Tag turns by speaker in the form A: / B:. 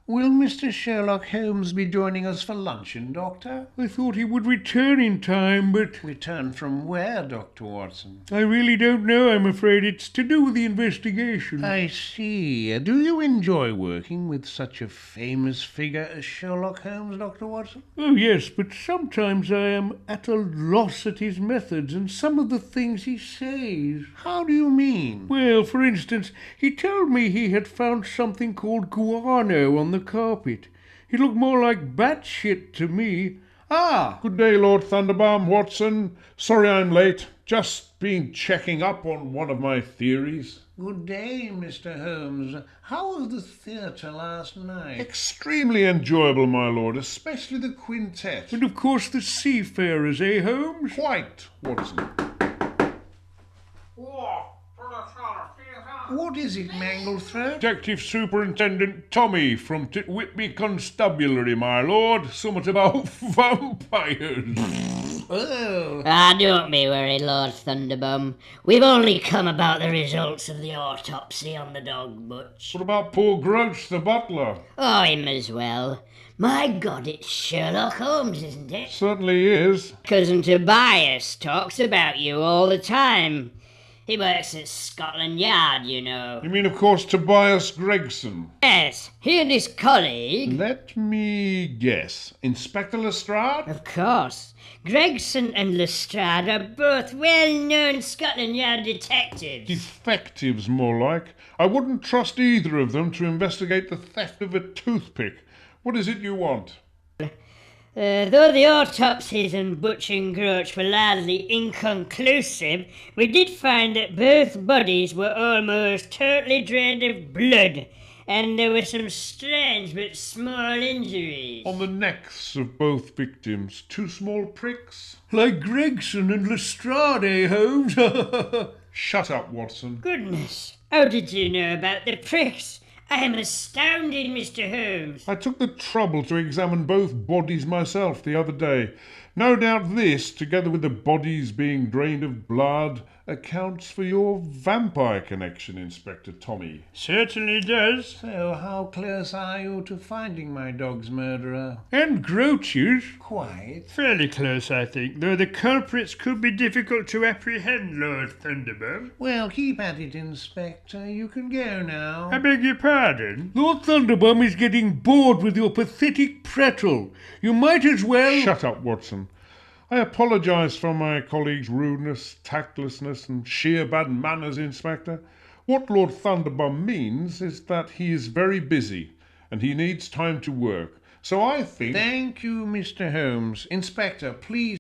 A: Will Mr. Sherlock Holmes be joining us for luncheon, Doctor?
B: I thought he would return in time, but
A: Return from where, Dr. Watson?
B: I really don't know, I'm afraid. It's to do with the investigation.
A: I see. Do you enjoy working with such a famous figure as Sherlock Holmes, Dr. Watson?
B: Oh, yes, but sometimes I am at a loss at his methods and some of the things he says.
A: How do you mean?
B: Well, for instance, he told me he had found something called guano on the carpet. It looked more like bat shit to me.
C: Ah, good day, Lord Thunderbomb, Watson. Sorry I'm late. Just been checking up on one of my theories.
A: Good day, Mr. Holmes. How was the theatre last night?
C: Extremely enjoyable, my lord, especially the quintet.
B: And of course the seafarers, eh, Holmes?
C: Quite, Watson.
A: What is it, Manglethroat?
C: Detective Superintendent Tommy from Whitby Constabulary, my lord. Somewhat about vampires.
A: Oh.
D: Don't be worried, Lord Thunderbomb. We've only come about the results of the autopsy on the dog Butch.
C: What about poor Grouch the butler?
D: Oh, him as well. My God, it's Sherlock Holmes, isn't it?
C: Certainly is.
D: Cousin Tobias talks about you all the time. He works at Scotland Yard, you know.
C: You mean, of course, Tobias Gregson?
D: Yes, he and his colleague.
C: Let me guess. Inspector Lestrade?
D: Of course. Gregson and Lestrade are both well-known Scotland Yard detectives.
C: Defectives, more like. I wouldn't trust either of them to investigate the theft of a toothpick. What is it you want?
D: Though the autopsies on Butch and Grouch were largely inconclusive, we did find that both bodies were almost totally drained of blood, and there were some strange but small injuries.
C: On the necks of both victims, 2 small pricks?
B: Like Gregson and Lestrade, eh, Holmes?
C: Shut up, Watson.
D: Goodness, how did you know about the pricks? I am astounded, Mr. Holmes.
C: I took the trouble to examine both bodies myself the other day. No doubt this, together with the bodies being drained of blood, accounts for your vampire connection, Inspector Tommy.
B: Certainly does.
A: So, how close are you to finding my dog's murderer?
B: And Grouch's.
A: Quite.
B: Fairly close, I think, though the culprits could be difficult to apprehend, Lord Thunderbomb.
A: Well, keep at it, Inspector. You can go now.
B: I beg your pardon? Lord Thunderbomb is getting bored with your pathetic prattle. You might as well...
C: Shut up, Watson. I apologise for my colleague's rudeness, tactlessness and sheer bad manners, Inspector. What Lord Thunderbomb means is that he is very busy and he needs time to work. So I think...
A: Thank you, Mr. Holmes. Inspector, please...